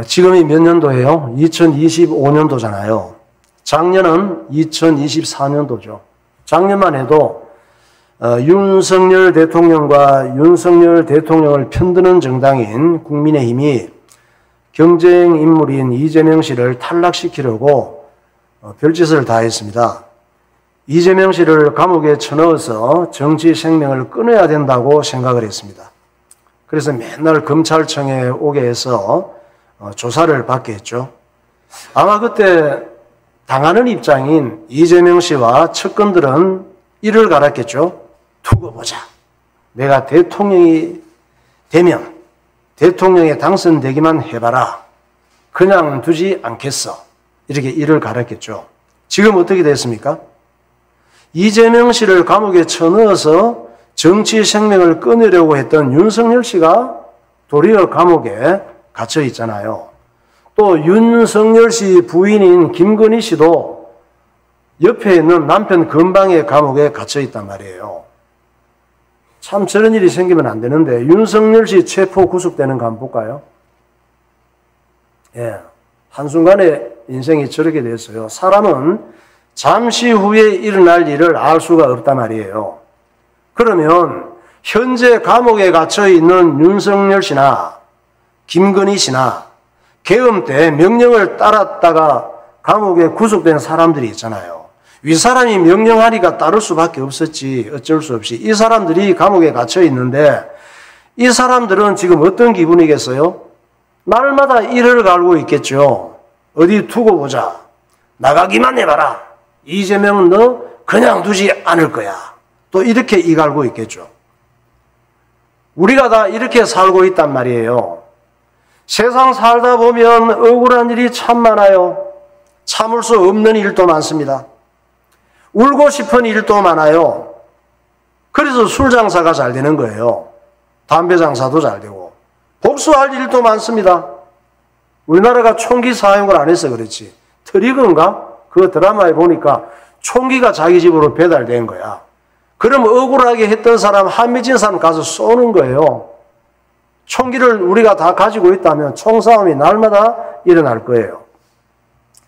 지금이 몇 년도예요? 2025년도잖아요. 작년은 2024년도죠. 작년만 해도 윤석열 대통령과 윤석열 대통령을 편드는 정당인 국민의힘이 경쟁 인물인 이재명 씨를 탈락시키려고 별짓을 다 했습니다. 이재명 씨를 감옥에 쳐넣어서 정치 생명을 끊어야 된다고 생각을 했습니다. 그래서 맨날 검찰청에 오게 해서 조사를 받게 했죠. 아마 그때 당하는 입장인 이재명 씨와 측근들은 이를 갈았겠죠. 두고 보자. 내가 대통령이 되면 대통령에 당선되기만 해봐라. 그냥 두지 않겠어. 이렇게 이를 갈았겠죠. 지금 어떻게 됐습니까? 이재명 씨를 감옥에 쳐넣어서 정치 생명을 끊으려고 했던 윤석열 씨가 도리어 감옥에 갇혀 있잖아요. 또 윤석열 씨 부인인 김건희 씨도 옆에 있는 남편 건방의 감옥에 갇혀 있단 말이에요. 참 저런 일이 생기면 안 되는데 윤석열 씨 체포 구속되는 거 한번 볼까요? 예, 한순간에 인생이 저렇게 됐어요. 사람은 잠시 후에 일어날 일을 알 수가 없단 말이에요. 그러면 현재 감옥에 갇혀 있는 윤석열 씨나 김건희 씨나 계엄 때 명령을 따랐다가 감옥에 구속된 사람들이 있잖아요. 윗사람이 명령하니까 따를 수밖에 없었지 어쩔 수 없이 이 사람들이 감옥에 갇혀 있는데 이 사람들은 지금 어떤 기분이겠어요? 날마다 이를 갈고 있겠죠. 어디 두고 보자. 나가기만 해봐라. 이재명은 너 그냥 두지 않을 거야. 또 이렇게 이 갈고 있겠죠. 우리가 다 이렇게 살고 있단 말이에요. 세상 살다 보면 억울한 일이 참 많아요. 참을 수 없는 일도 많습니다. 울고 싶은 일도 많아요. 그래서 술 장사가 잘 되는 거예요. 담배 장사도 잘 되고. 복수할 일도 많습니다. 우리나라가 총기 사용을 안 해서 그렇지. 트리거인가? 그 드라마에 보니까 총기가 자기 집으로 배달된 거야. 그럼 억울하게 했던 사람, 한미진 사람 가서 쏘는 거예요. 총기를 우리가 다 가지고 있다면 총싸움이 날마다 일어날 거예요.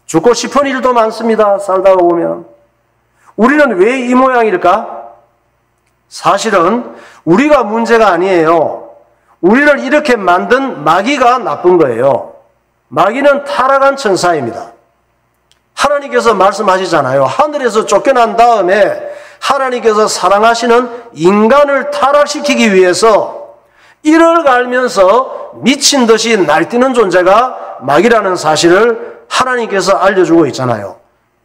죽고 싶은 일도 많습니다. 살다가 보면. 우리는 왜 이 모양일까? 사실은 우리가 문제가 아니에요. 우리를 이렇게 만든 마귀가 나쁜 거예요. 마귀는 타락한 천사입니다. 하나님께서 말씀하시잖아요. 하늘에서 쫓겨난 다음에 하나님께서 사랑하시는 인간을 타락시키기 위해서 이를 갈면서 미친 듯이 날뛰는 존재가 마귀라는 사실을 하나님께서 알려주고 있잖아요.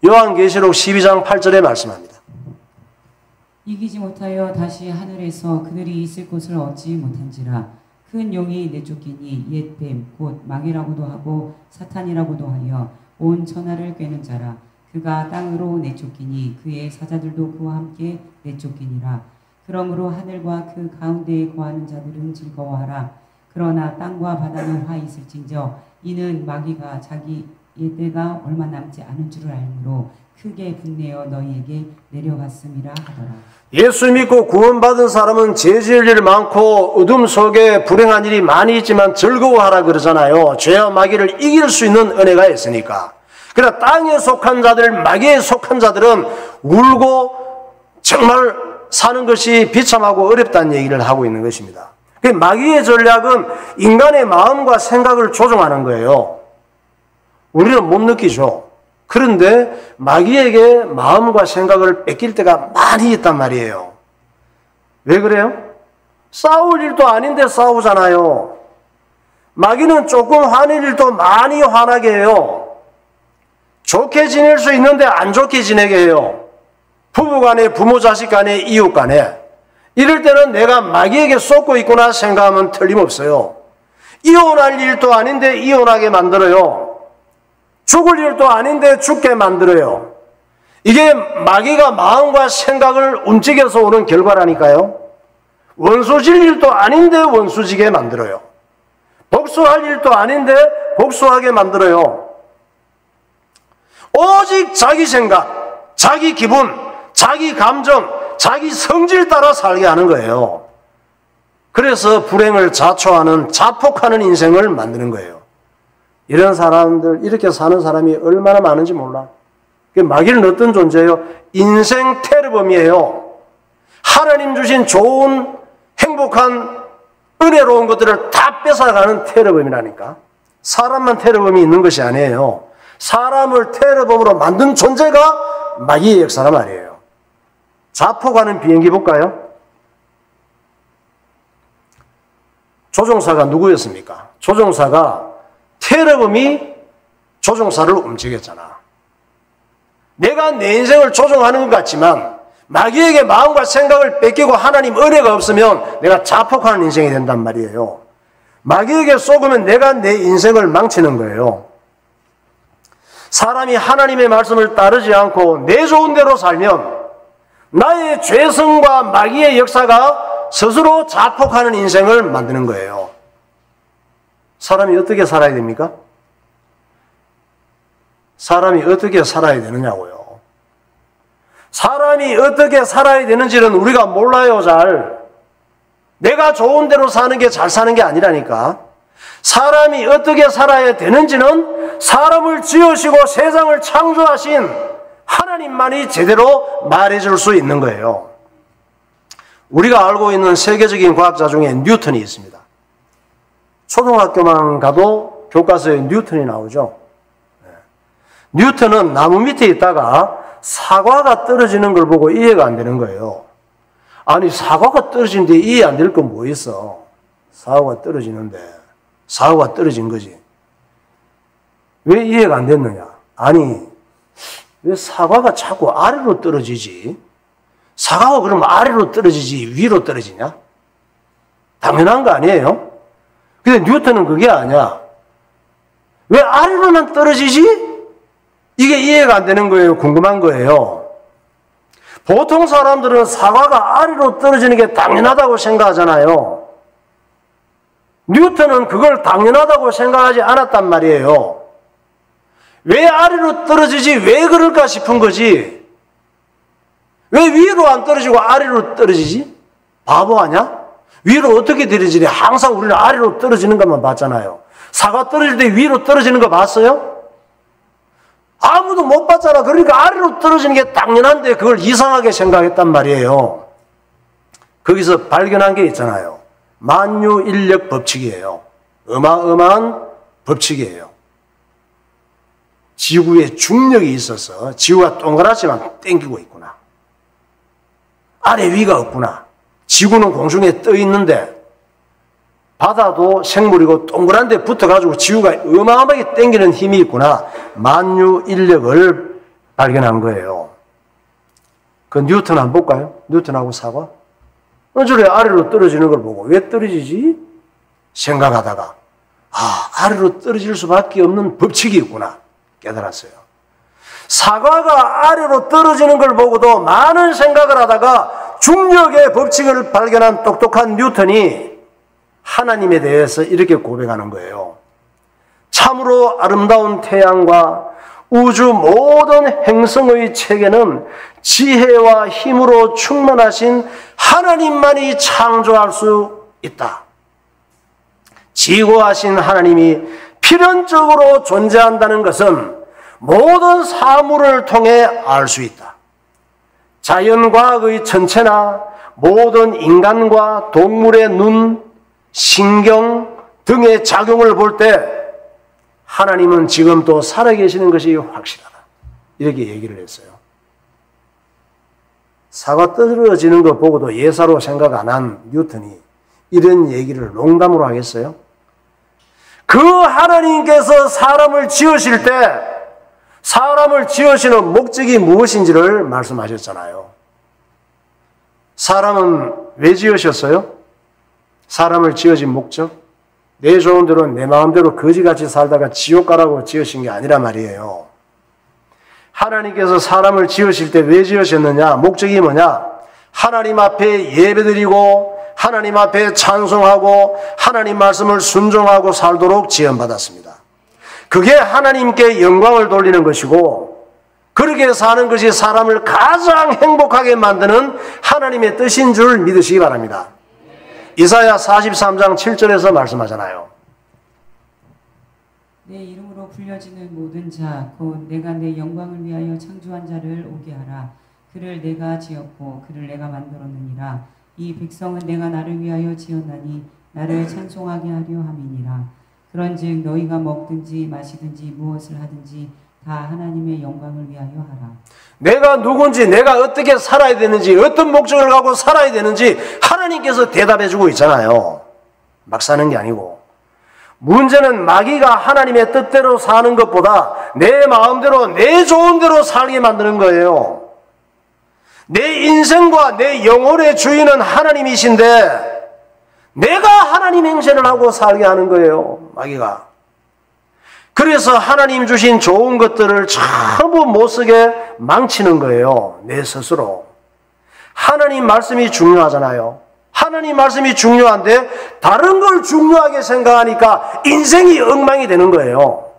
요한계시록 12장 8절에 말씀합니다. 이기지 못하여 다시 하늘에서 그들이 있을 곳을 얻지 못한지라 큰 용이 내쫓기니 옛 뱀 곧 마귀라고도 하고 사탄이라고도 하여 온 천하를 꿰는 자라 그가 땅으로 내쫓기니 그의 사자들도 그와 함께 내쫓기니라. 그러므로 하늘과 그 가운데에 거하는 자들은 즐거워하라. 그러나 땅과 바다는 화 있을진저 이는 마귀가 자기의 때가 얼마 남지 않은 줄을 알므로 크게 분내어 너희에게 내려갔음이라 하더라. 예수 믿고 구원받은 사람은 죄 지을 일 많고 어둠 속에 불행한 일이 많이 있지만 즐거워하라 그러잖아요. 죄와 마귀를 이길 수 있는 은혜가 있으니까. 그러나 땅에 속한 자들, 마귀에 속한 자들은 울고 정말 사는 것이 비참하고 어렵다는 얘기를 하고 있는 것입니다. 마귀의 전략은 인간의 마음과 생각을 조종하는 거예요. 우리는 못 느끼죠. 그런데 마귀에게 마음과 생각을 뺏길 때가 많이 있단 말이에요. 왜 그래요? 싸울 일도 아닌데 싸우잖아요. 마귀는 조금 화낼 일도 많이 화나게 해요. 좋게 지낼 수 있는데 안 좋게 지내게 해요. 부부 간에, 부모 자식 간에, 이웃 간에. 이럴 때는 내가 마귀에게 쏟고 있구나 생각하면 틀림없어요. 이혼할 일도 아닌데 이혼하게 만들어요. 죽을 일도 아닌데 죽게 만들어요. 이게 마귀가 마음과 생각을 움직여서 오는 결과라니까요. 원수질 일도 아닌데 원수지게 만들어요. 복수할 일도 아닌데 복수하게 만들어요. 오직 자기 생각, 자기 기분, 자기 감정, 자기 성질 따라 살게 하는 거예요. 그래서 불행을 자초하는, 자폭하는 인생을 만드는 거예요. 이런 사람들, 이렇게 사는 사람이 얼마나 많은지 몰라. 마귀는 어떤 존재예요? 인생 테러범이에요. 하나님 주신 좋은, 행복한, 은혜로운 것들을 다 뺏어가는 테러범이라니까. 사람만 테러범이 있는 것이 아니에요. 사람을 테러범으로 만든 존재가 마귀의 역사란 말이에요. 자폭하는 비행기 볼까요? 조종사가 누구였습니까? 조종사가 테러범이 조종사를 움직였잖아. 내가 내 인생을 조종하는 것 같지만 마귀에게 마음과 생각을 뺏기고 하나님 은혜가 없으면 내가 자폭하는 인생이 된단 말이에요. 마귀에게 속으면 내가 내 인생을 망치는 거예요. 사람이 하나님의 말씀을 따르지 않고 내 좋은 대로 살면 나의 죄성과 마귀의 역사가 스스로 자폭하는 인생을 만드는 거예요. 사람이 어떻게 살아야 됩니까? 사람이 어떻게 살아야 되느냐고요. 사람이 어떻게 살아야 되는지는 우리가 몰라요, 잘. 내가 좋은 대로 사는 게 잘 사는 게 아니라니까. 사람이 어떻게 살아야 되는지는 사람을 지으시고 세상을 창조하신 하나님만이 제대로 말해줄 수 있는 거예요. 우리가 알고 있는 세계적인 과학자 중에 뉴턴이 있습니다. 초등학교만 가도 교과서에 뉴턴이 나오죠. 뉴턴은 나무 밑에 있다가 사과가 떨어지는 걸 보고 이해가 안 되는 거예요. 아니, 사과가 떨어지는데 이해 안 될 건 뭐 있어? 사과가 떨어지는데 사과가 떨어진 거지. 왜 이해가 안 됐느냐? 아니, 왜 사과가 자꾸 아래로 떨어지지? 사과가 그러면 아래로 떨어지지 위로 떨어지냐? 당연한 거 아니에요? 근데 뉴턴은 그게 아니야. 왜 아래로만 떨어지지? 이게 이해가 안 되는 거예요. 궁금한 거예요. 보통 사람들은 사과가 아래로 떨어지는 게 당연하다고 생각하잖아요. 뉴턴은 그걸 당연하다고 생각하지 않았단 말이에요. 왜 아래로 떨어지지? 왜 그럴까 싶은 거지. 왜 위로 안 떨어지고 아래로 떨어지지? 바보 아니야? 위로 어떻게 떨어지지? 항상 우리는 아래로 떨어지는 것만 봤잖아요. 사과 떨어질 때 위로 떨어지는 거 봤어요? 아무도 못 봤잖아. 그러니까 아래로 떨어지는 게 당연한데 그걸 이상하게 생각했단 말이에요. 거기서 발견한 게 있잖아요. 만유인력 법칙이에요. 어마어마한 법칙이에요. 지구에 중력이 있어서 지구가 동그랗지만 땡기고 있구나. 아래 위가 없구나. 지구는 공중에 떠 있는데 바다도 생물이고 동그란 데 붙어가지고 지구가 어마어마하게 땡기는 힘이 있구나. 만유인력을 발견한 거예요. 그 뉴턴 한번 볼까요? 뉴턴하고 사과? 저래 아래로 떨어지는 걸 보고 왜 떨어지지? 생각하다가 아래로 떨어질 수밖에 없는 법칙이 있구나 깨달았어요. 사과가 아래로 떨어지는 걸 보고도 많은 생각을 하다가 중력의 법칙을 발견한 똑똑한 뉴턴이 하나님에 대해서 이렇게 고백하는 거예요. 참으로 아름다운 태양과 우주 모든 행성의 체계는 지혜와 힘으로 충만하신 하나님만이 창조할 수 있다. 지고하신 하나님이 필연적으로 존재한다는 것은 모든 사물을 통해 알 수 있다. 자연과학의 천체나 모든 인간과 동물의 눈, 신경 등의 작용을 볼 때 하나님은 지금도 살아계시는 것이 확실하다. 이렇게 얘기를 했어요. 사과 떨어지는 거 보고도 예사로 생각 안 한 뉴턴이 이런 얘기를 농담으로 하겠어요? 그 하나님께서 사람을 지으실 때 사람을 지으시는 목적이 무엇인지를 말씀하셨잖아요. 사람은 왜 지으셨어요? 사람을 지어진 목적? 내 좋은 대로 내 마음대로 거지같이 살다가 지옥 가라고 지으신 게 아니라 말이에요. 하나님께서 사람을 지으실 때 왜 지으셨느냐? 목적이 뭐냐? 하나님 앞에 예배드리고 하나님 앞에 찬송하고 하나님 말씀을 순종하고 살도록 지원받았습니다. 그게 하나님께 영광을 돌리는 것이고 그렇게 사는 것이 사람을 가장 행복하게 만드는 하나님의 뜻인 줄 믿으시기 바랍니다. 이사야 43장 7절에서 말씀하잖아요. 내 이름으로 불려지는 모든 자, 곧 내가 내 영광을 위하여 창조한 자를 오게 하라. 그를 내가 지었고 그를 내가 만들었느니라. 이 백성은 내가 나를 위하여 지었나니 나를 찬송하게 하려 함이니라. 그런즉 너희가 먹든지 마시든지 무엇을 하든지 다 하나님의 영광을 위하여 하라. 내가 누군지, 내가 어떻게 살아야 되는지, 어떤 목적을 갖고 살아야 되는지 하나님께서 대답해 주고 있잖아요. 막 사는 게 아니고. 문제는 마귀가 하나님의 뜻대로 사는 것보다 내 마음대로, 내 좋은 대로 살게 만드는 거예요. 내 인생과 내 영혼의 주인은 하나님이신데 내가 하나님 행세를 하고 살게 하는 거예요, 마귀가. 그래서 하나님 주신 좋은 것들을 전부 못쓰게 망치는 거예요, 내 스스로. 하나님 말씀이 중요하잖아요. 하나님 말씀이 중요한데 다른 걸 중요하게 생각하니까 인생이 엉망이 되는 거예요.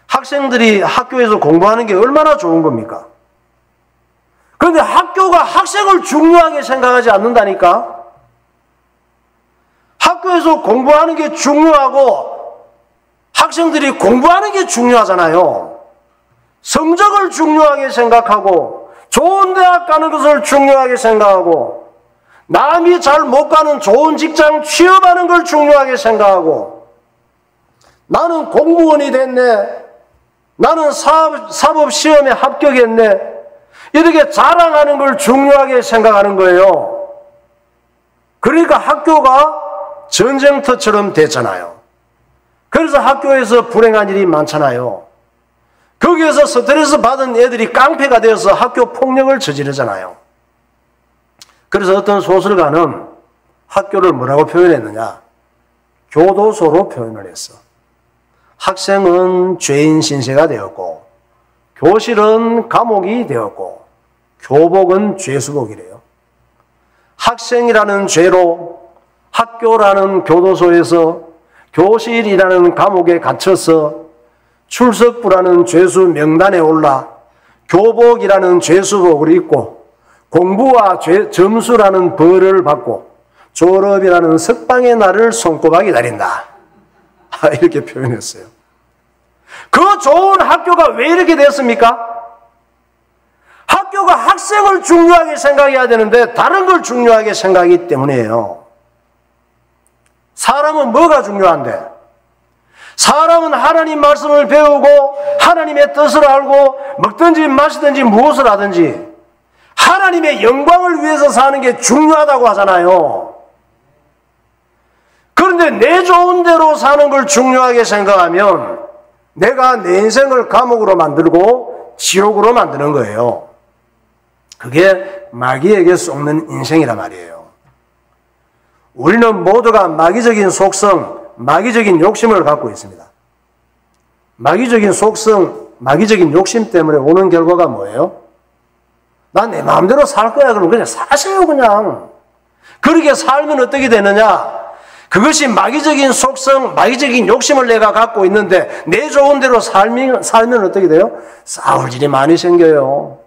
학생들이 학교에서 공부하는 게 얼마나 좋은 겁니까? 그런데 학교가 학생을 중요하게 생각하지 않는다니까? 학교에서 공부하는 게 중요하고 학생들이 공부하는 게 중요하잖아요. 성적을 중요하게 생각하고 좋은 대학 가는 것을 중요하게 생각하고 남이 잘 못 가는 좋은 직장 취업하는 걸 중요하게 생각하고 나는 공무원이 됐네, 나는 사법시험에 합격했네, 이렇게 자랑하는 걸 중요하게 생각하는 거예요. 그러니까 학교가 전쟁터처럼 됐잖아요. 그래서 학교에서 불행한 일이 많잖아요. 거기에서 스트레스 받은 애들이 깡패가 되어서 학교 폭력을 저지르잖아요. 그래서 어떤 소설가는 학교를 뭐라고 표현했느냐? 교도소로 표현을 했어. 학생은 죄인 신세가 되었고 교실은 감옥이 되었고 교복은 죄수복이래요. 학생이라는 죄로 학교라는 교도소에서 교실이라는 감옥에 갇혀서 출석부라는 죄수 명단에 올라 교복이라는 죄수복을 입고 공부와 점수라는 벌을 받고 졸업이라는 석방의 날을 손꼽아 기다린다. 이렇게 표현했어요. 그 좋은 학교가 왜 이렇게 됐습니까? 학교가 학생을 중요하게 생각해야 되는데 다른 걸 중요하게 생각하기 때문이에요. 사람은 뭐가 중요한데? 사람은 하나님 말씀을 배우고 하나님의 뜻을 알고 먹든지 마시든지 무엇을 하든지 하나님의 영광을 위해서 사는 게 중요하다고 하잖아요. 그런데 내 좋은 대로 사는 걸 중요하게 생각하면 내가 내 인생을 감옥으로 만들고 지옥으로 만드는 거예요. 그게 마귀에게 속는 인생이란 말이에요. 우리는 모두가 마귀적인 속성, 마귀적인 욕심을 갖고 있습니다. 마귀적인 속성, 마귀적인 욕심 때문에 오는 결과가 뭐예요? 난 내 마음대로 살 거야. 그럼 그냥 사세요, 그냥. 그렇게 살면 어떻게 되느냐? 그것이 마귀적인 속성, 마귀적인 욕심을 내가 갖고 있는데 내 좋은 대로 살면 어떻게 돼요? 싸울 일이 많이 생겨요.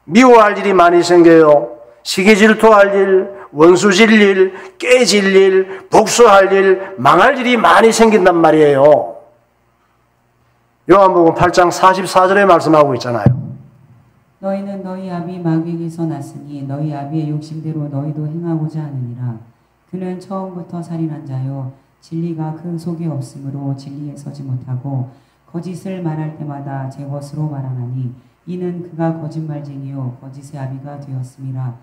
미워할 일이 많이 생겨요. 시기 질투할 일, 원수 질 일, 깨질 일, 복수할 일, 망할 일이 많이 생긴단 말이에요. 요한복음 8장 44절에 말씀하고 있잖아요. 너희는 너희 아비 마귀에게서 났으니 너희 아비의 욕심대로 너희도 행하고자 하느니라. 그는 처음부터 살인한 자요 진리가 그 속에 없으므로 진리에 서지 못하고 거짓을 말할 때마다 제 것으로 말하나니 이는 그가 거짓말쟁이요 거짓의 아비가 되었음이라.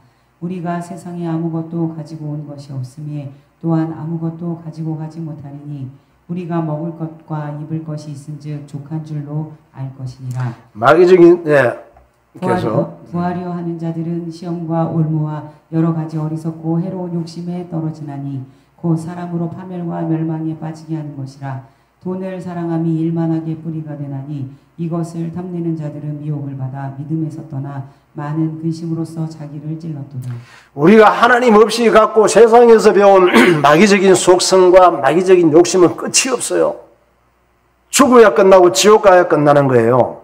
우리가 세상에 아무것도 가지고 온 것이 없음에 또한 아무것도 가지고 가지 못하리니 우리가 먹을 것과 입을 것이 있은즉 족한 줄로 알 것이니라. 마귀적인 구하려 하는 자들은 시험과 올무와 여러 가지 어리석고 해로운 욕심에 떨어지나니 곧 사람으로 파멸과 멸망에 빠지게 하는 것이라. 돈을 사랑함이 일만하게 뿌리가 되나니 이것을 탐내는 자들은 미혹을 받아 믿음에서 떠나 많은 근심으로써 자기를 찔렀도다. 우리가 하나님 없이 갖고 세상에서 배운 마귀적인 속성과 마귀적인 욕심은 끝이 없어요. 죽어야 끝나고 지옥 가야 끝나는 거예요.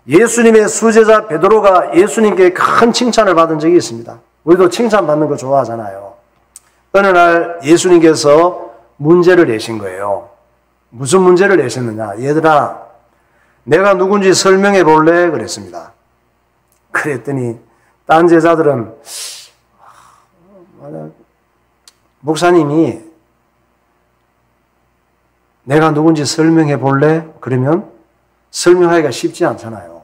예수님의 수제자 베드로가 예수님께 큰 칭찬을 받은 적이 있습니다. 우리도 칭찬받는 거 좋아하잖아요. 어느 날 예수님께서 문제를 내신 거예요. 무슨 문제를 내셨느냐? 얘들아, 내가 누군지 설명해 볼래? 그랬습니다. 그랬더니 딴 제자들은 목사님이 내가 누군지 설명해 볼래? 그러면 설명하기가 쉽지 않잖아요.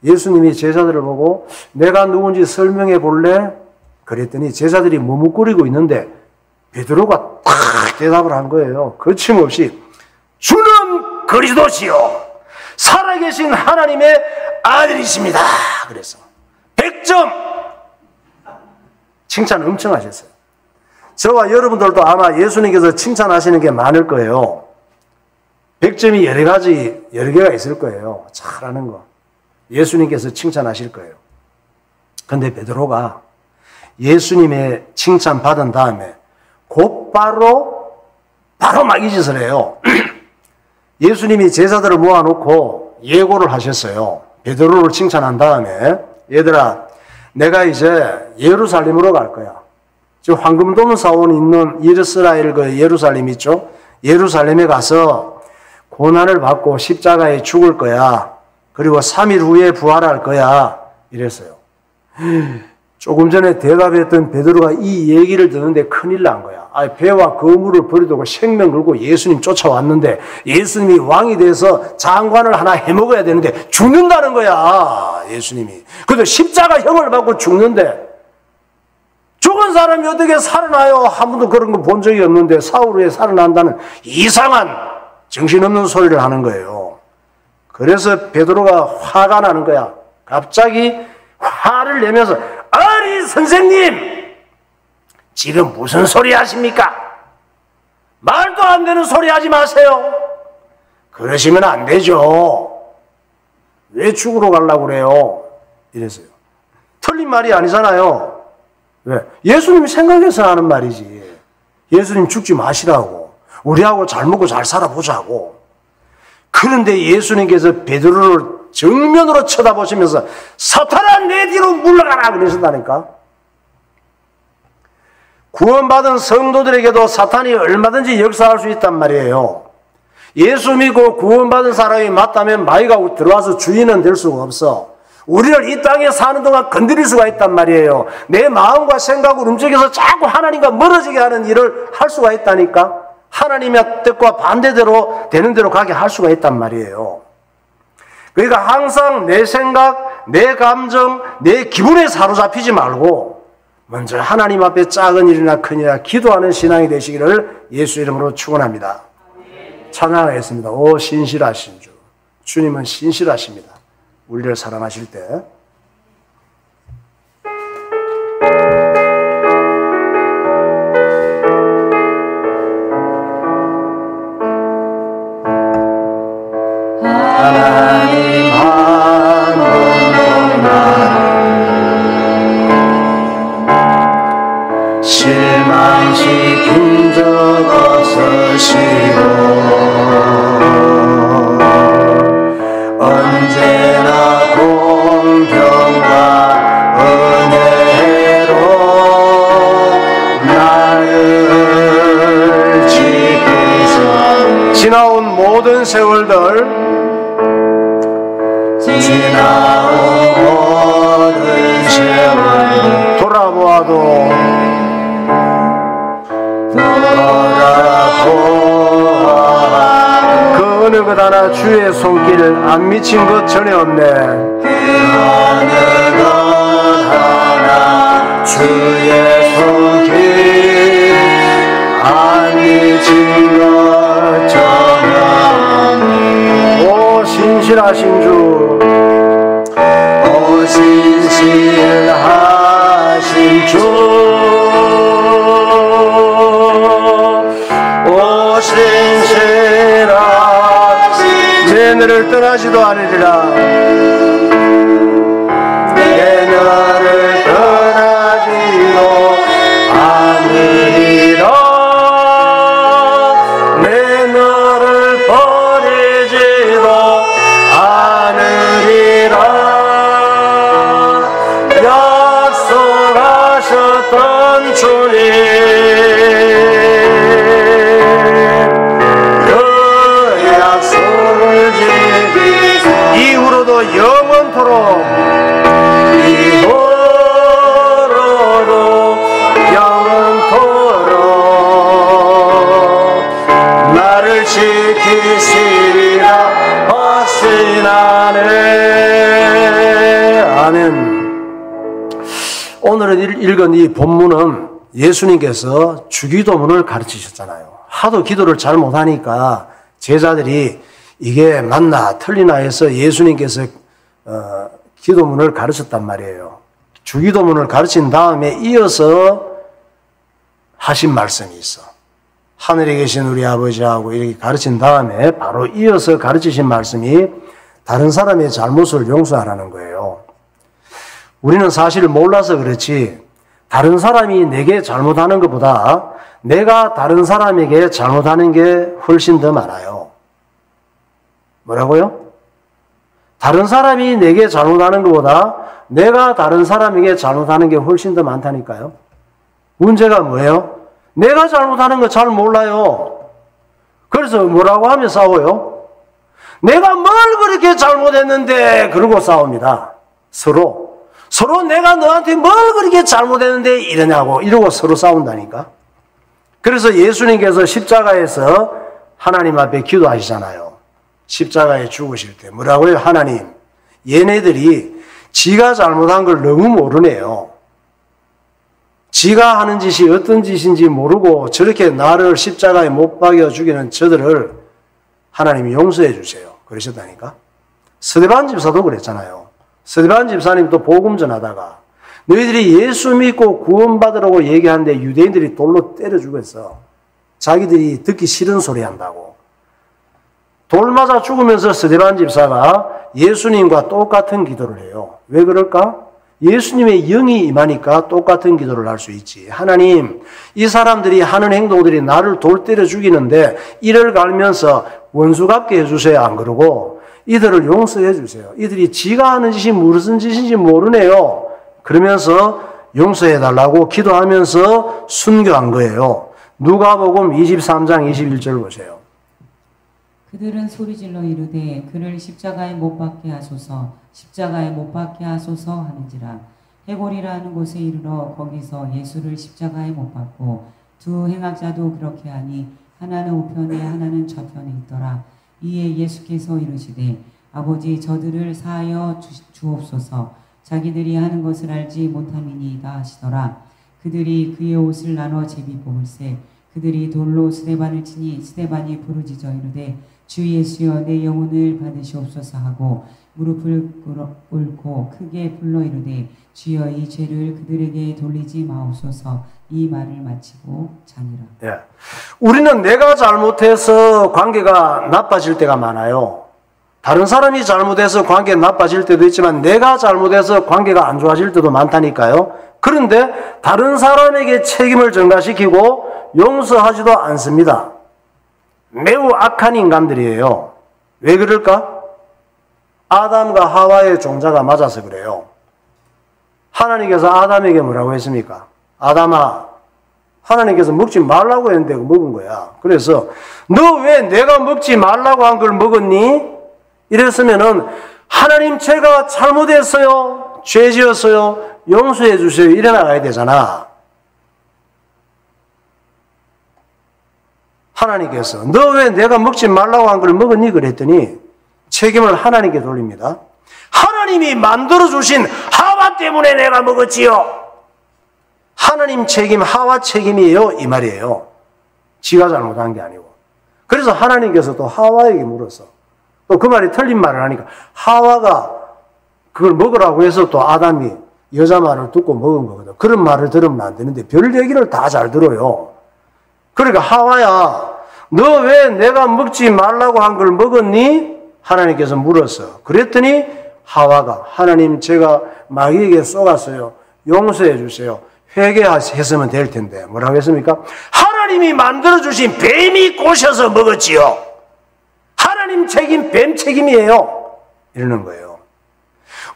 예수님이 제자들을 보고 내가 누군지 설명해 볼래? 그랬더니 제자들이 머뭇거리고 있는데 베드로가 딱 대답을 한 거예요. 거침없이 주는 그리스도시요 살아계신 하나님의 아들이십니다. 그래서 100점 칭찬 엄청 하셨어요. 저와 여러분들도 아마 예수님께서 칭찬하시는 게 많을 거예요. 100점이 여러 개가 있을 거예요. 잘하는 거. 예수님께서 칭찬하실 거예요. 근데 베드로가 예수님의 칭찬 받은 다음에 곧바로 막 이 짓을 해요. 예수님이 제자들을 모아놓고 예고를 하셨어요. 베드로를 칭찬한 다음에 얘들아 내가 이제 예루살렘으로 갈 거야. 지금 황금돔 사원 있는 이스라엘 그 예루살렘 있죠? 예루살렘에 가서 고난을 받고 십자가에 죽을 거야. 그리고 3일 후에 부활할 거야. 이랬어요. 조금 전에 대답했던 베드로가 이 얘기를 듣는데 큰일 난 거야. 배와 거물을 버리고 생명 걸고 예수님 쫓아왔는데 예수님이 왕이 돼서 장관을 하나 해먹어야 되는데 죽는다는 거야. 예수님이. 그래도 십자가형을 받고 죽는데 죽은 사람이 어떻게 살아나요? 한 번도 그런 거 본 적이 없는데 사흘 후에 살아난다는 이상한 정신없는 소리를 하는 거예요. 그래서 베드로가 화가 나는 거야. 갑자기 화를 내면서 아니 선생님 지금 무슨 소리 하십니까? 말도 안 되는 소리 하지 마세요. 그러시면 안 되죠. 왜 죽으러 가려고 그래요? 이랬어요. 틀린 말이 아니잖아요. 왜? 예수님이 생각해서 하는 말이지. 예수님 죽지 마시라고. 우리하고 잘 먹고 잘 살아보자고. 그런데 예수님께서 베드로를 정면으로 쳐다보시면서 사탄아 내 뒤로 물러가라 그러신다니까. 구원받은 성도들에게도 사탄이 얼마든지 역사할 수 있단 말이에요. 예수 믿고 구원받은 사람이 맞다면 마귀가 들어와서 주인은 될 수가 없어. 우리를 이 땅에 사는 동안 건드릴 수가 있단 말이에요. 내 마음과 생각을 움직여서 자꾸 하나님과 멀어지게 하는 일을 할 수가 있다니까. 하나님의 뜻과 반대대로 되는 대로 가게 할 수가 있단 말이에요. 그러니까 항상 내 생각, 내 감정, 내 기분에 사로잡히지 말고 먼저 하나님 앞에 작은 일이나 큰 일이나 기도하는 신앙이 되시기를 예수 이름으로 축원합니다. 찬양하겠습니다. 오 신실하신 주. 주님은 신실하십니다. 우리를 사랑하실 때 하나님 한 번도 나를 실망시킨 적 없으시고 언제나 공평과 은혜로 나를 지키사 지나온 모든 세월들 돌아보아도 그 어느 것 하나 주의 손길 안 미친 것 전혀 없네. 그 어느 것 하나 주의 손길 안 미친 것 전혀 없네. 오 신실하신 주, 오 신실하신 주, 오 신실하신 내 너를 떠나지도 않으리라. 내 너를 떠나지도 않으리라. 내 너를 버리지도 않으리라. 약속하셨던 주님 영원토록 이후로도 영원토록 나를 지키시리라 확신하네. 아멘. 오늘 읽은 이 본문은 예수님께서 주기도문을 가르치셨잖아요. 하도 기도를 잘 못하니까 제자들이 이게 맞나 틀리나 해서 예수님께서 기도문을 가르쳤단 말이에요. 주기도문을 가르친 다음에 이어서 하신 말씀이 있어. 하늘에 계신 우리 아버지하고 이렇게 가르친 다음에 바로 이어서 가르치신 말씀이 다른 사람의 잘못을 용서하라는 거예요. 우리는 사실 몰라서 그렇지 다른 사람이 내게 잘못하는 것보다 내가 다른 사람에게 잘못하는 게 훨씬 더 많아요. 뭐라고요? 다른 사람이 내게 잘못하는 것보다 내가 다른 사람에게 잘못하는 게 훨씬 더 많다니까요. 문제가 뭐예요? 내가 잘못하는 거 잘 몰라요. 그래서 뭐라고 하며 싸워요? 내가 뭘 그렇게 잘못했는데 그러고 싸웁니다. 서로 내가 너한테 뭘 그렇게 잘못했는데 이러고 서로 싸운다니까. 그래서 예수님께서 십자가에서 하나님 앞에 기도하시잖아요. 십자가에 죽으실 때 뭐라고요? 하나님, 얘네들이 지가 잘못한 걸 너무 모르네요. 지가 하는 짓이 어떤 짓인지 모르고 저렇게 나를 십자가에 못 박여 죽이는 저들을 하나님이 용서해 주세요. 그러셨다니까. 스데반 집사도 그랬잖아요. 스데반 집사님도 복음 전하다가 너희들이 예수 믿고 구원받으라고 얘기하는데 유대인들이 돌로 때려 죽였어. 자기들이 듣기 싫은 소리 한다고. 돌 맞아 죽으면서 스데반 집사가 예수님과 똑같은 기도를 해요. 왜 그럴까? 예수님의 영이 임하니까 똑같은 기도를 할 수 있지. 하나님, 이 사람들이 하는 행동들이 나를 돌 때려 죽이는데 이를 갈면서 원수 갚게 해주세요. 안 그러고 이들을 용서해 주세요. 이들이 지가 하는 짓이 무슨 짓인지 모르네요. 그러면서 용서해 달라고 기도하면서 순교한 거예요. 누가복음 23장 21절 보세요. 그들은 소리질러 이르되 그를 십자가에 못 박게 하소서, 십자가에 못 박게 하소서 하는지라. 해골이라 하는 곳에 이르러 거기서 예수를 십자가에 못 박고 두 행악자도 그렇게 하니 하나는 우편에 하나는 좌편에 있더라. 이에 예수께서 이르시되 아버지 저들을 사하여 주옵소서, 자기들이 하는 것을 알지 못함이니이다 하시더라. 그들이 그의 옷을 나눠 제비 뽑을세 그들이 돌로 스데반을 치니 스데반이 부르짖어 이르되 주 예수여 내 영혼을 받으시옵소서 하고 무릎을 꿇고 크게 불러 이르되 주여 이 죄를 그들에게 돌리지 마옵소서. 이 말을 마치고 자니라. 예. 우리는 내가 잘못해서 관계가 나빠질 때가 많아요. 다른 사람이 잘못해서 관계가 나빠질 때도 있지만 내가 잘못해서 관계가 안 좋아질 때도 많다니까요. 그런데 다른 사람에게 책임을 전가시키고 용서하지도 않습니다. 매우 악한 인간들이에요. 왜 그럴까? 아담과 하와의 종자가 맞아서 그래요. 하나님께서 아담에게 뭐라고 했습니까? 아담아, 하나님께서 먹지 말라고 했는데 먹은 거야. 그래서 너 왜 내가 먹지 말라고 한 걸 먹었니? 이랬으면은 하나님 제가 잘못했어요. 죄 지었어요. 용서해 주세요. 이래 나가야 되잖아. 하나님께서 너 왜 내가 먹지 말라고 한 걸 먹었니? 그랬더니 책임을 하나님께 돌립니다. 하나님이 만들어주신 하와 때문에 내가 먹었지요. 하나님 책임, 하와 책임이에요. 이 말이에요. 지가 잘못한 게 아니고. 그래서 하나님께서 또 하와에게 물었어. 또 그 말이 틀린 말을 하니까 하와가 그걸 먹으라고 해서 또 아담이 여자 말을 듣고 먹은 거거든. 그런 말을 들으면 안 되는데 별 얘기를 다 잘 들어요. 그러니까 하와야, 너 왜 내가 먹지 말라고 한 걸 먹었니? 하나님께서 물었어. 그랬더니 하와가 하나님 제가 마귀에게 속았어요. 용서해 주세요. 회개했으면 될 텐데. 뭐라고 했습니까? 하나님이 만들어주신 뱀이 꼬셔서 먹었지요. 하나님 책임, 뱀 책임이에요. 이러는 거예요.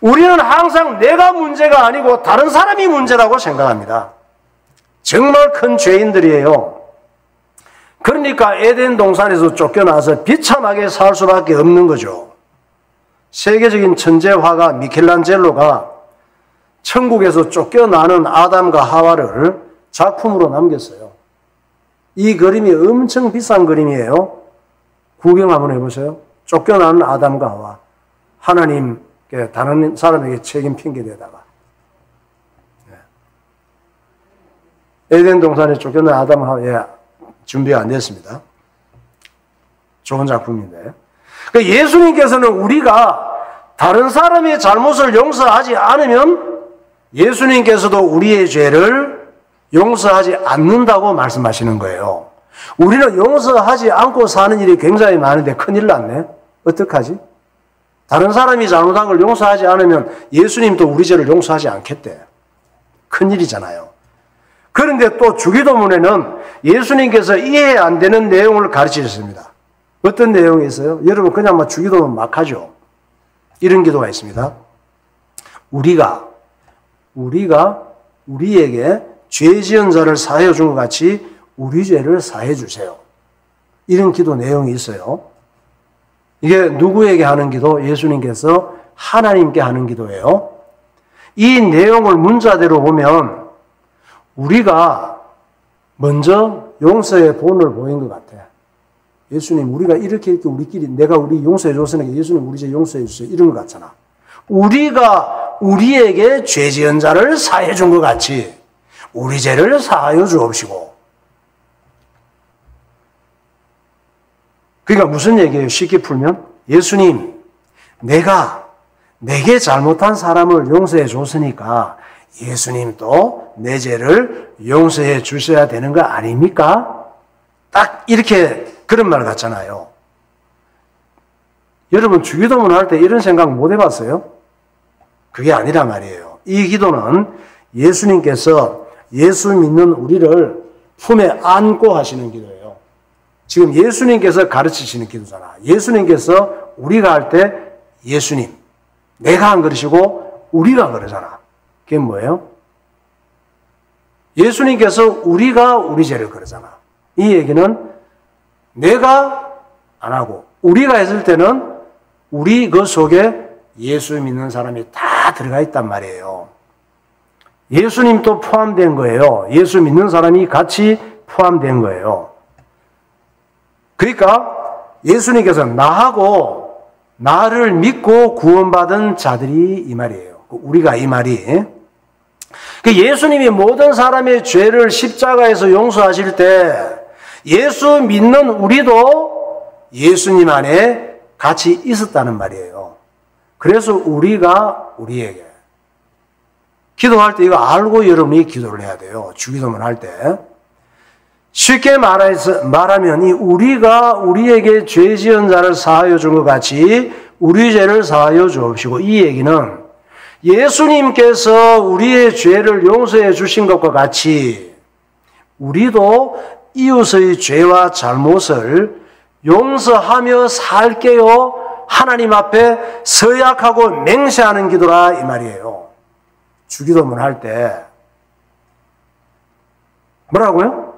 우리는 항상 내가 문제가 아니고 다른 사람이 문제라고 생각합니다. 정말 큰 죄인들이에요. 그러니까 에덴 동산에서 쫓겨나서 비참하게 살 수밖에 없는 거죠. 세계적인 천재화가 미켈란젤로가 천국에서 쫓겨나는 아담과 하와를 작품으로 남겼어요. 이 그림이 엄청 비싼 그림이에요. 구경 한번 해보세요. 쫓겨나는 아담과 하와. 하나님께 다른 사람에게 책임 핑계대다가 에덴 동산에 쫓겨난 아담과 하와 준비가 안 됐습니다. 좋은 작품인데. 그러니까 예수님께서는 우리가 다른 사람의 잘못을 용서하지 않으면 예수님께서도 우리의 죄를 용서하지 않는다고 말씀하시는 거예요. 우리는 용서하지 않고 사는 일이 굉장히 많은데 큰일 났네. 어떡하지? 다른 사람이 잘못한 걸 용서하지 않으면 예수님도 우리 죄를 용서하지 않겠대. 큰일이잖아요. 그런데 또 주기도문에는 예수님께서 이해 안 되는 내용을 가르치셨습니다. 어떤 내용이 있어요? 여러분 그냥 막 주기도문 막 하죠. 이런 기도가 있습니다. 우리가 우리에게 죄 지은 자를 사하여 준 것 같이 우리 죄를 사해 주세요. 이런 기도 내용이 있어요. 이게 누구에게 하는 기도? 예수님께서 하나님께 하는 기도예요. 이 내용을 문자대로 보면 우리가 먼저 용서의 본을 보인 것 같아. 예수님, 우리가 이렇게 우리끼리 내가 우리 용서해 줬으니까 예수님 우리 죄 용서해 주세요. 이런 것 같잖아. 우리가 우리에게 죄 지은 자를 사해 준 것 같이 우리 죄를 사하여 주옵시고. 그러니까 무슨 얘기예요? 쉽게 풀면 예수님, 내게 잘못한 사람을 용서해 줬으니까 예수님도 내 죄를 용서해 주셔야 되는 거 아닙니까? 딱 이렇게 그런 말 같잖아요. 여러분 주기도문 할 때 이런 생각 못 해봤어요? 그게 아니란 말이에요. 이 기도는 예수님께서 예수 믿는 우리를 품에 안고 하시는 기도예요. 지금 예수님께서 가르치시는 기도잖아. 예수님께서 우리가 할 때 예수님, 내가 안 그러시고 우리가 그러잖아. 그게 뭐예요? 예수님께서 우리가 우리 죄를 그러잖아. 이 얘기는 내가 안 하고 우리가 했을 때는 우리 그 속에 예수 믿는 사람이 다 들어가 있단 말이에요. 예수님도 포함된 거예요. 예수 믿는 사람이 같이 포함된 거예요. 그러니까 예수님께서 나하고 나를 믿고 구원받은 자들이 이 말이에요. 우리가 이 말이. 예수님이 모든 사람의 죄를 십자가에서 용서하실 때 예수 믿는 우리도 예수님 안에 같이 있었다는 말이에요. 그래서 우리가 우리에게 기도할 때 이거 알고 여러분이 기도를 해야 돼요. 주기도문 할 때. 쉽게 말하면 우리가 우리에게 죄 지은 자를 사하여 준 것 같이 우리 죄를 사하여 주옵시고, 이 얘기는 예수님께서 우리의 죄를 용서해 주신 것과 같이 우리도 이웃의 죄와 잘못을 용서하며 살게요. 하나님 앞에 서약하고 맹세하는 기도라 이 말이에요. 주기도문 할 때 뭐라고요?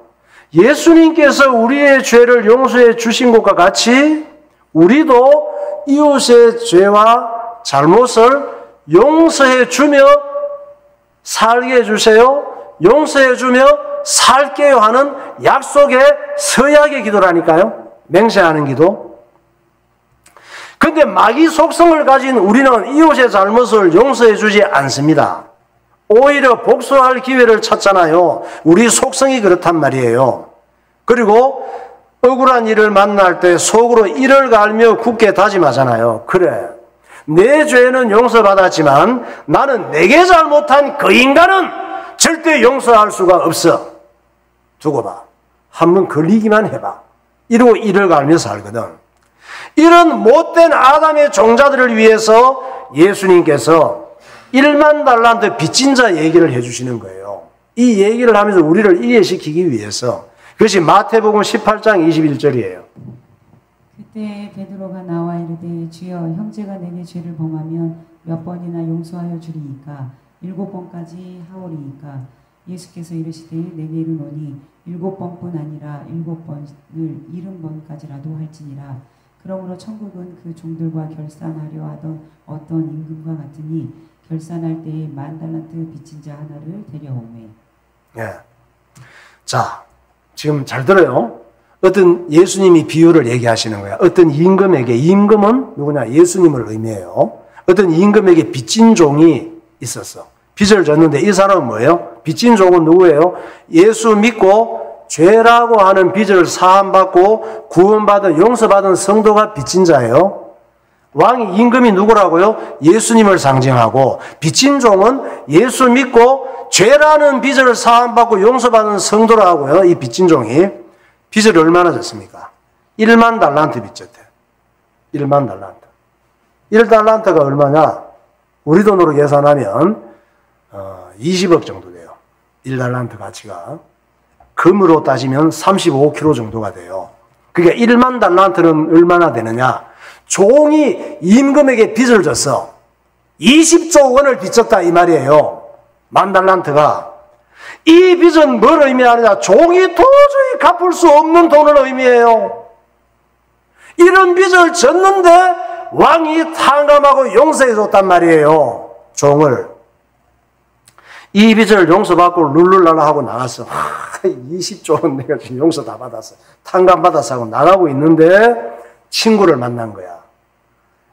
예수님께서 우리의 죄를 용서해 주신 것과 같이 우리도 이웃의 죄와 잘못을 용서해 주며 살게 해주세요. 용서해 주며 살게요 하는 약속의 서약의 기도라니까요. 맹세하는 기도. 근데 마귀 속성을 가진 우리는 이웃의 잘못을 용서해 주지 않습니다. 오히려 복수할 기회를 찾잖아요. 우리 속성이 그렇단 말이에요. 그리고 억울한 일을 만날 때 속으로 이를 갈며 굳게 다짐하잖아요. 그래, 내 죄는 용서받았지만 나는 내게 잘못한 그 인간은 절대 용서할 수가 없어. 두고 봐. 한번 걸리기만 해봐. 이러고 이를 갈며 살거든. 이런 못된 아담의 종자들을 위해서 예수님께서 1만 달란트 빚진 자 얘기를 해주시는 거예요. 이 얘기를 하면서 우리를 이해시키기 위해서. 그것이 마태복음 18장 21절이에요. 그때 베드로가 나와 이르되 주여, 형제가 내게 죄를 범하면 몇 번이나 용서하여 주리이까? 7번까지 하오리이까? 예수께서 이르시되 내게 이르노니 7번뿐 아니라 7번을 70번까지라도 할지니라. 그러므로 천국은 그 종들과 결산하려 하던 어떤 임금과 같으니 결산할 때에 10,000달란트 빚진 자 하나를 데려오매. 예. 자, 지금 잘 들어요. 어떤 예수님이 비유를 얘기하시는 거야. 어떤 임금에게, 임금은 누구냐? 예수님을 의미해요. 어떤 임금에게 빚진 종이 있었어. 빚을 졌는데 이 사람은 뭐예요? 빚진 종은 누구예요? 예수 믿고 죄라고 하는 빚을 사함받고 구원받은 용서받은 성도가 빚진 자예요. 왕이 임금이 누구라고요? 예수님을 상징하고 빚진 종은 예수 믿고 죄라는 빚을 사함받고 용서받은 성도라고요. 이 빚진 종이 빚을 얼마나 졌습니까? 10,000달란트 빚졌대. 10,000달란트. 1달란트가 얼마냐? 우리 돈으로 계산하면 20억 정도 돼요. 1달란트 가치가. 금으로 따지면 35kg 정도가 돼요. 그러니까 10,000달란트는 얼마나 되느냐? 종이 임금에게 빚을 졌어. 20조 원을 빚졌다 이 말이에요. 10,000달란트가. 이 빚은 뭘 의미하느냐? 종이 도저히 갚을 수 없는 돈을 의미해요. 이런 빚을 졌는데 왕이 탕감하고 용서해 줬단 말이에요. 종을. 이 빚을 용서받고 룰루랄라 하고 나갔어. 20조 원 내가 지금 용서 다 받았어. 탕감받았어 하고 나가고 있는데 친구를 만난 거야.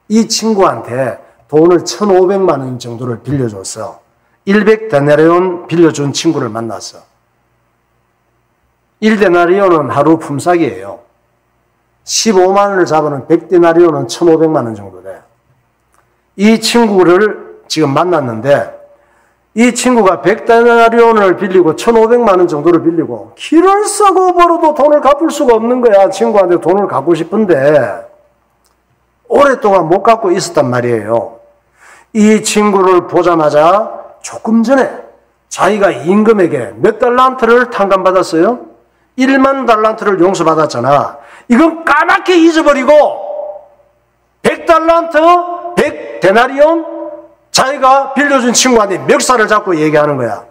이 친구한테 돈을 1,500만 원 정도를 빌려줬어. 100데나리온 빌려준 친구를 만났어. 1데나리온은 하루 품삯이에요. 15만 원을 잡으면 100데나리온은 1,500만 원 정도 돼. 이 친구를 지금 만났는데 이 친구가 100데나리온을 빌리고 1,500만 원 정도를 빌리고 길을 쓰고 벌어도 돈을 갚을 수가 없는 거야. 친구한테 돈을 갚고 싶은데 오랫동안 못 갚고 있었단 말이에요. 이 친구를 보자마자 조금 전에 자기가 임금에게 몇 달란트를 탕감받았어요? 10,000달란트를 용서받았잖아. 이건 까맣게 잊어버리고 100달란트, 100데나리온 자기가 빌려준 친구한테 멱살을 잡고 얘기하는 거야.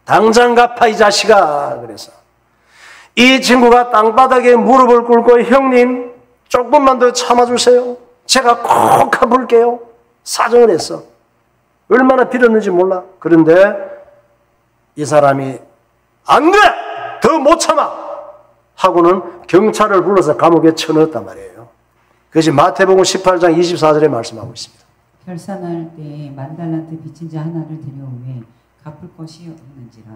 당장 갚아 이 자식아. 그래서 이 친구가 땅바닥에 무릎을 꿇고 형님 조금만 더 참아주세요. 제가 꼭 갚을게요. 사정을 했어. 얼마나 빌었는지 몰라. 그런데 이 사람이 안 돼! 더 못 참아! 하고는 경찰을 불러서 감옥에 쳐넣었단 말이에요. 그것이 마태복음 18장 24절에 말씀하고 있습니다. 결산할 때에 10,000달란트 빚진 자 하나를 데려오매 갚을 것이 없는지라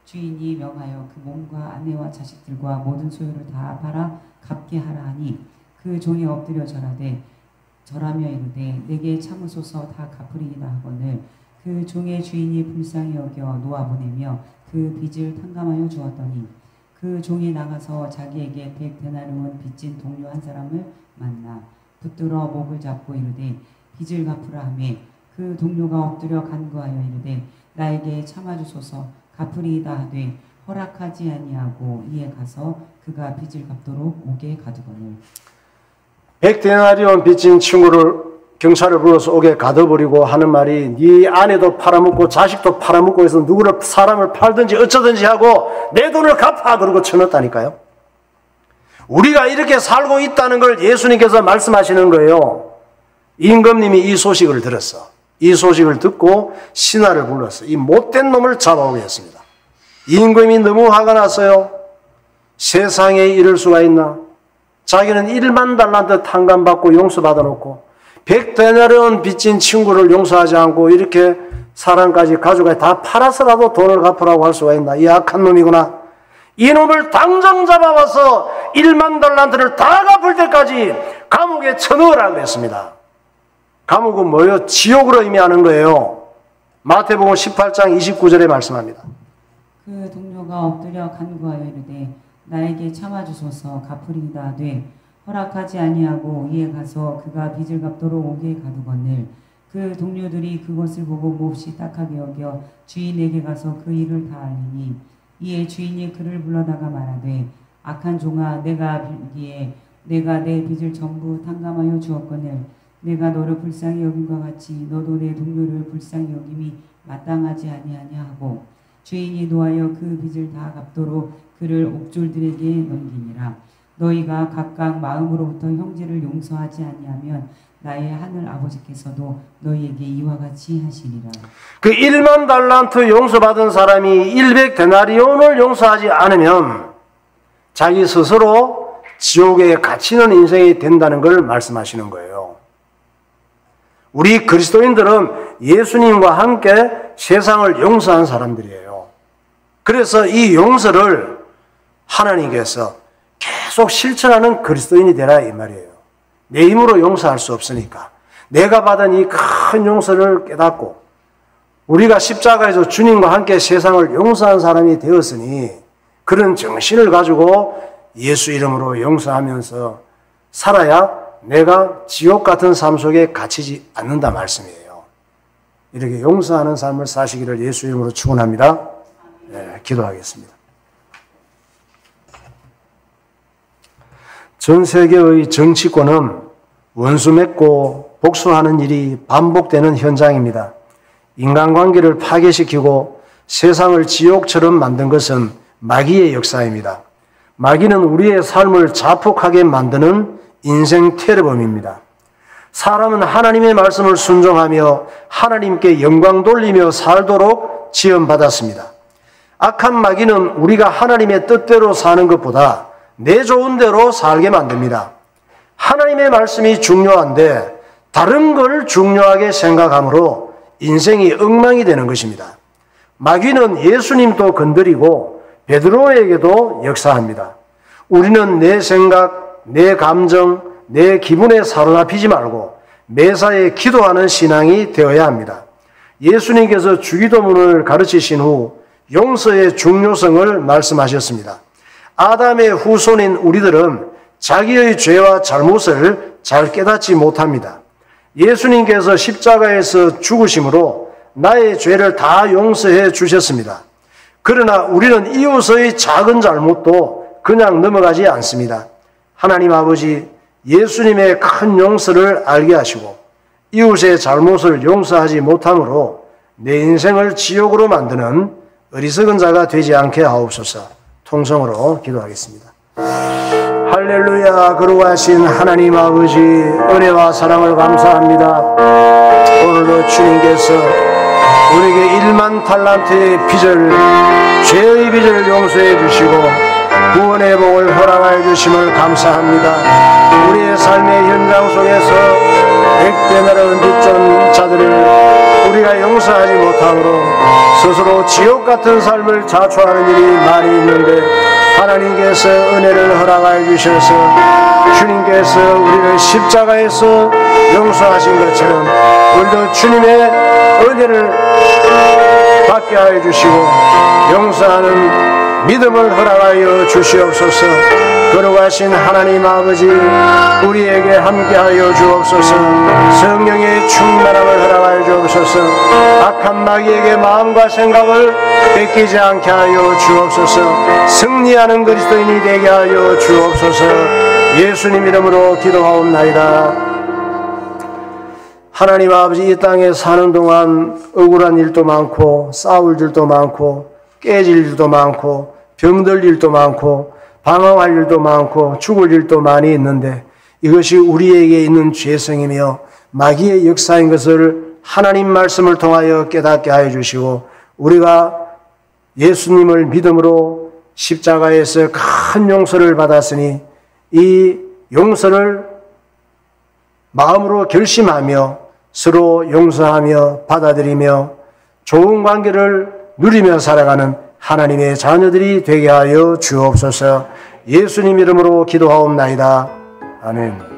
주인이 명하여 그 몸과 아내와 자식들과 모든 소유를 다 팔아 갚게 하라 하니 그 종이 엎드려 절하며 이르되 내게 참으소서 다 갚으리이다 하거늘 그 종의 주인이 불쌍히 여겨 놓아보내며 그 빚을 탕감하여 주었더니 그 종이 나가서 자기에게 100데나리온 빚진 동료 한 사람을 만나 붙들어 목을 잡고 이르되 빚을 갚으라 하매 그 동료가 엎드려 간구하여 이르되 나에게 참아주소서 갚으리이다 하되 허락하지 아니하고 이에 가서 그가 빚을 갚도록 옥에 가두거늘 100데나리온 빚진 친구를 경찰을 불러서 옥에 가둬버리고 하는 말이 네 아내도 팔아먹고 자식도 팔아먹고 해서 누구를 사람을 팔든지 어쩌든지 하고 내 돈을 갚아 그러고 쳐넣었다니까요. 우리가 이렇게 살고 있다는 걸 예수님께서 말씀하시는 거예요. 임금님이 이 소식을 들었어. 이 소식을 듣고 신하를 불렀어. 이 못된 놈을 잡아오게 했습니다. 임금이 너무 화가 났어요. 세상에 이럴 수가 있나? 자기는 10,000달란트 탕감받고 용서받아 놓고 100데나리온 빚진 친구를 용서하지 않고 이렇게 사람까지 가족까지 다 팔아서라도 돈을 갚으라고 할 수가 있나? 이 악한 놈이구나. 이 놈을 당장 잡아와서 10,000달란트를 다 갚을 때까지 감옥에 쳐넣으라고 했습니다. 감옥은 뭐예요? 지옥으로 의미하는 거예요. 마태복음 18장 29절에 말씀합니다. 그 동료가 엎드려 간구하여 이르되 나에게 참아주소서 갚으리이다 하되 허락하지 아니하고 이에 가서 그가 빚을 갚도록 옥에 가두거늘 그 동료들이 그것을 보고 몹시 딱하게 여겨 주인에게 가서 그 일을 다 알리니 이에 주인이 그를 불러다가 말하되 악한 종아 내가 빌기에 내가 내 빚을 전부 탕감하여 주었거늘 내가 너를 불쌍히 여김과 같이 너도 내 동료를 불쌍히 여김이 마땅하지 아니하냐 하고 주인이 노하여 그 빚을 다 갚도록 그를 옥졸들에게 넘기니라. 너희가 각각 마음으로부터 형제를 용서하지 아니하면 나의 하늘 아버지께서도 너희에게 이와 같이 하시리라. 그 1만 달란트 용서받은 사람이 100데나리온을 용서하지 않으면 자기 스스로 지옥에 갇히는 인생이 된다는 걸 말씀하시는 거예요. 우리 그리스도인들은 예수님과 함께 세상을 용서한 사람들이에요. 그래서 이 용서를 하나님께서 계속 실천하는 그리스도인이 되라 이 말이에요. 내 힘으로 용서할 수 없으니까 내가 받은 이 큰 용서를 깨닫고 우리가 십자가에서 주님과 함께 세상을 용서한 사람이 되었으니 그런 정신을 가지고 예수 이름으로 용서하면서 살아야 내가 지옥 같은 삶 속에 갇히지 않는다 말씀이에요. 이렇게 용서하는 삶을 사시기를 예수 이름으로 축원합니다. 네, 기도하겠습니다. 전 세계의 정치권은 원수 맺고 복수하는 일이 반복되는 현장입니다. 인간관계를 파괴시키고 세상을 지옥처럼 만든 것은 마귀의 역사입니다. 마귀는 우리의 삶을 자폭하게 만드는 인생 테러범입니다. 사람은 하나님의 말씀을 순종하며 하나님께 영광 돌리며 살도록 지원받았습니다. 악한 마귀는 우리가 하나님의 뜻대로 사는 것보다 내 좋은 대로 살게 만듭니다. 하나님의 말씀이 중요한데 다른 걸 중요하게 생각하므로 인생이 엉망이 되는 것입니다. 마귀는 예수님도 건드리고 베드로에게도 역사합니다. 우리는 내 생각, 내 감정, 내 기분에 사로잡히지 말고 매사에 기도하는 신앙이 되어야 합니다. 예수님께서 주기도문을 가르치신 후 용서의 중요성을 말씀하셨습니다. 아담의 후손인 우리들은 자기의 죄와 잘못을 잘 깨닫지 못합니다. 예수님께서 십자가에서 죽으심으로 나의 죄를 다 용서해 주셨습니다. 그러나 우리는 이웃의 작은 잘못도 그냥 넘어가지 않습니다. 하나님 아버지, 예수님의 큰 용서를 알게 하시고 이웃의 잘못을 용서하지 못함으로 내 인생을 지옥으로 만드는 어리석은 자가 되지 않게 하옵소서. 통성으로 기도하겠습니다. 할렐루야. 거룩하신 하나님 아버지, 은혜와 사랑을 감사합니다. 오늘도 주님께서 우리에게 1만 달란트의 빚을, 죄의 빚을 용서해 주시고 구원의 복을 허락하여 주심을 감사합니다. 우리의 삶의 현장 속에서 100데나리온 빚진 자들을 우리가 용서하지 못함으로 스스로 지옥 같은 삶을 자초하는 일이 많이 있는데 하나님께서 은혜를 허락하여 주셔서 주님께서 우리를 십자가에서 용서하신 것처럼 우리도 주님의 은혜를 받게 하여 주시고 용서하는 믿음을 허락하여 주시옵소서. 거룩하신 하나님 아버지, 우리에게 함께하여 주옵소서. 성령의 충만함을 허락하여 주옵소서. 악한 마귀에게 마음과 생각을 뺏기지 않게 하여 주옵소서. 승리하는 그리스도인이 되게 하여 주옵소서. 예수님 이름으로 기도하옵나이다. 하나님 아버지, 이 땅에 사는 동안 억울한 일도 많고 싸울 일도 많고 깨질 일도 많고 병들 일도 많고 방황할 일도 많고 죽을 일도 많이 있는데 이것이 우리에게 있는 죄성이며 마귀의 역사인 것을 하나님 말씀을 통하여 깨닫게 하여 주시고 우리가 예수님을 믿음으로 십자가에서 큰 용서를 받았으니 이 용서를 마음으로 결심하며 서로 용서하며 받아들이며 좋은 관계를 누리며 살아가는 하나님의 자녀들이 되게 하여 주옵소서. 예수님 이름으로 기도하옵나이다. 아멘.